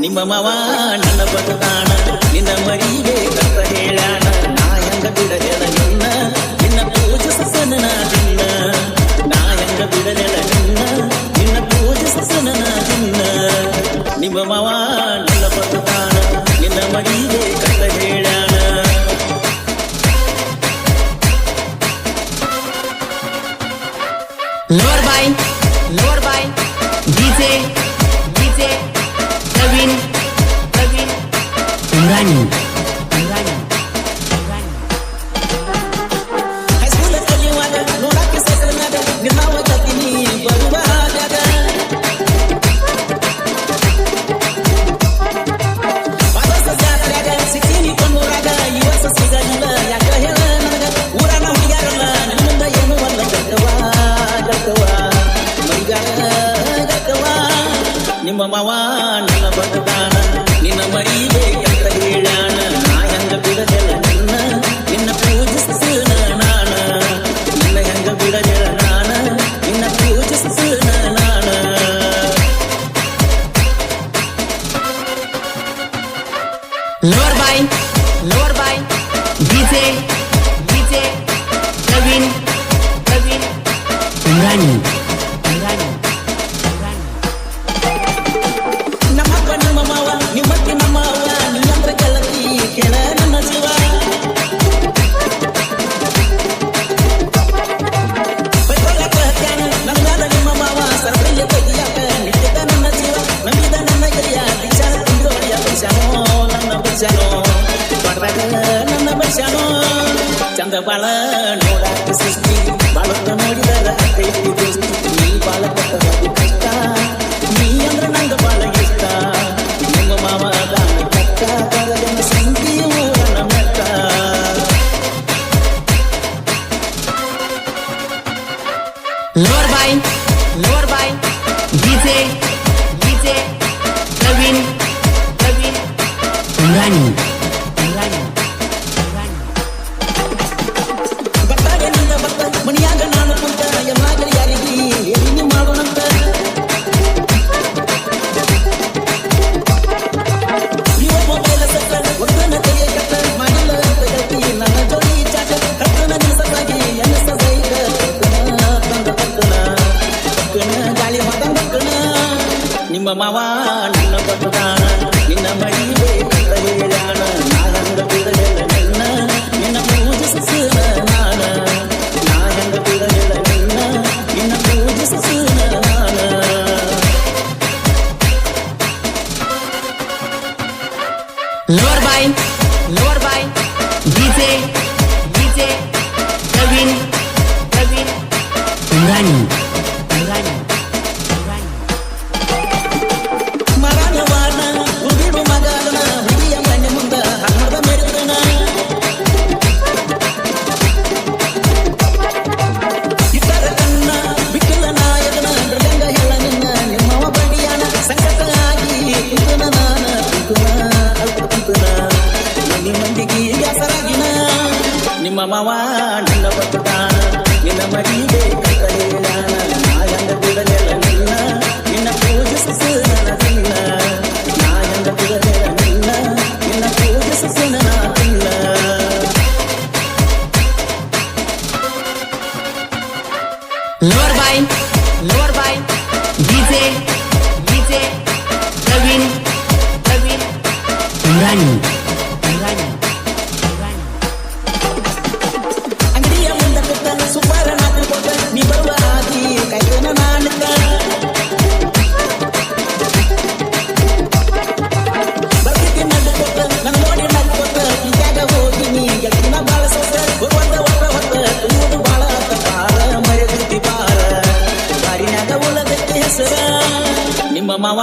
ನಿಮ್ಮ ಮಾವ ನನ್ನ ಬದುಕಾಣ ನಿನ್ನ ಮರಿಗೆ ಕಷ್ಟ ಹೇಳಾಣ ನಾ ಹೆಂಗ ಬಿಡಲೆಲ ನಿನ್ನ ನಿನ್ನ ಪೂಜಿಸನ ದಿನ್ನ ನಾ ಹೆಂಗ ಬಿಡಲೆಲ ನಿನ್ನ ನಿನ್ನ ಪೂಜಿಸನ ದಿನ್ನ ನಿಮ್ಮ ಮಾವ ನನ್ನ ಬದುಕಾಣ ನಿನ್ನ ಮರಿಗೆ ಕಷ್ಟ ಹೇಳಾಣ Lower by DJ Praveen Umrani High school ಕಲಿಯುವಾಗ ನೋಡಕ್ಕೆ ಸೈಕಲ್ನಾಗ ನಿನ್ನಾವ ಜೊತೆನಿ ಬರುವಾಗ ಪಾದಸ ಜಾತ್ರೆಯಾಗ ಸಿಕ್ಕಿನಿ ಕೊಂಡೂರಾಗ ಈ ವರ್ಷ ಸಿಗಲಿಲ್ಲ ಯಾಕ ಹೇಳ ನನಗ ಊರಾನ ಹುಡುಗ್ಯಾರಲ್ಲ ನಿಮ್ಮಿಂದ ಏನು ಅಲ್ಲ ಗಟ್ಟವಾ ನಿಮ್ಮ ಮಾವ ನನ್ನ ಬದುಕಾಣ ನಿನ್ನ ಮರಿಗೆ ಅಂತ ಹೇಳಾಣ ನಾ ಹೆಂಗ ಬಿಡದೆಲ್ಲ ನಿನ್ನ ನಿನ್ನ ಪೂಜಿಸನ ನಾನ ನಿನ್ನ ಹೆಂಗ ಬಿಡದೆಲ್ಲ ನಾನ ನಿನ್ನ ಪೂಜಿಸನ ನಾನ Lower by DJ Praveen Umrani ನಮ್ಮ ಮಾವ ನಿಮ್ಮತ್ತಿ ನಮ್ಮ ಅವ್ವ ನೀಂದ್ರ ಗೆಳತಿ ಕೇಳ ನನ್ನ ಜೀವ ಬೈಕೊಳ್ಳಕ ಹತ್ಯಾನ ನನ್ನಾದ ನಿಮ್ಮ ಮಾವ ಸರ್ಬಯ್ಯ ಬೈಯಾಕ ನಿಟ್ಟಿದ ನನ್ನ ಜೀವ ನಂಬಿದ ನನ್ನ ಗೆಳೆಯ ದಿಶಾ ತಿಂದು ಹೊಡೆಯ ಬೈಸಾನೋ ನನ್ನ ಬೈಸಾನೋ ಪಡ್ದಾಗ ನನ್ನ ಬೈಸಾನೋ ಚಂದ ಬಾಳ ನೋಡಾಕ ಸೃಷ್ಟಿ ಬಾಳತ್ತ ನೋಡಿದರ ಕೈತಿ ದೋಸ್ತಿ ನೀ ಬಾಳ ಕಷ್ಟ ಕಷ್ಟ ನೀ ಅಂದ್ರ ನಂಗ ಬಾಳ ಇಷ್ಟ ನಿಮ್ಮ ಮಾವ ದಾನ ಕಟ್ಟ ಕರದನ ಸಂಗಿ ಊರನ ಮೆಟ್ಟ Lower by DJ Praveen Umrani ಬರ್ತಾಗ ನಿಂದ ಬರ್ತ ಮನಿಯಾಗ ನಾನು ಕುಂತ ಯಮಾಗಲಿ ಯಾರಿಗೆ ಏನಿ ಮಾಡೋಣಂತ ನೀವು ಮೊಬೈಲ್ ಸತ್ತ ಒತ್ತನ ಕೈಯ ಕಟ್ಟ ಮಾಡಿಲ್ಲ ಅಂತ ಹೇಳ್ತಿ ನನ್ನ ಜೋಡಿ ಚಾಟ ಕಟ್ಟನ ನಿಲ್ಸಕ್ಕಾಗಿ ಎನ್ನ ಸದೈಕ ತಂದ ಗಾಳಿ ಮಾತಂಗಕ್ಕಣ ನಿಮ್ಮ ಮಾವ ನನ್ನ ಬದುಕಾಣ ನಿನ್ನ ಮಡಿವೆ ಅಂತ ಹೇಳಾಣ ನಾ ಹಂಗ ಬಿಡಲೆಲ್ಲ ನಿನ್ನ ನಿನ್ನ ಪೂಜಿಸನ ನಾನ ನಾ ಹಂಗ ಬಿಡಲೆಲ್ಲ ನಿನ್ನ ನಿನ್ನ ಪೂಜಿಸನ ನಾನ Lower by DJ Praveen Umrani ಮರನವಾನ ಹುಡುಗಿರು ಮಗನ ಹುಡುಗಿಯ ಮನೆ ಮುಂದ ಹಣ್ಣದ ಮೆರೆದನ ಇತರ ಕಣ್ಣ ಬಿಟ್ಟಿಲ್ಲ ನಾಯಕನ ಮೃಗಂಗ ಹೇಳ ನಿನ್ನ ನಿಮ್ಮವ ಬಡಿಯಾನ ಸಂಕಟ ಆಗಿ ಕುಂತನ ನಾನ ಕುಂತನ ಮನಿ ಮಂದಿಗೆ ಹೆಸರಾಗಿನ ನಿಮ್ಮ ಮಾವ ನನ್ನ ಬದುಕಾಣ ನಿನ್ನ ಮರಿಗೆ ಕೈಲಾನ ನಾ ಹೆಂಗ ಬಿಡಲೆಲ್ಲ ನಿನ್ನ ನಿನ್ನ ಪೂಜಿಸನ ದಿನ್ನ ನಾ ಹೆಂಗ ಬಿಡಲೆಲ್ಲ ನಿನ್ನ ನಿನ್ನ ಪೂಜಿಸನ ದಿನ್ನ Lower by DJ Praveen Umrani ಅಂಗಡಿಯ ಮುಂದ ಕೊಟ್ಟ ಸುಬ್ಬರ ನಾಲ್ಕು ಕೊಟ್ಟ ನೀ ಬರುವ ಆದಿ ಕೈನ ನಾನಕ ಬರ್ತಿದ್ದಿ ನಡ್ಡು ಕೊಟ್ಟ ನನ್ನ ನೋಡಿ ನಡ್ಡು ಕೊಟ್ಟ ಈಗಾಗ ಹೋಗಿನಿ ಗೆಳತಿನ ಬಾಳ ಸೊಸ ಹೊತ್ತ ತುಂಬುದು ಬಾಳ ಬಾಳ ಮರೆದಿದ್ದಿ ಬಾರ ಬಾರಿನಾಗ ಉಳದಕ್ಕೆ ಹೆಸರ ನಿಮ್ಮ ಮಾವ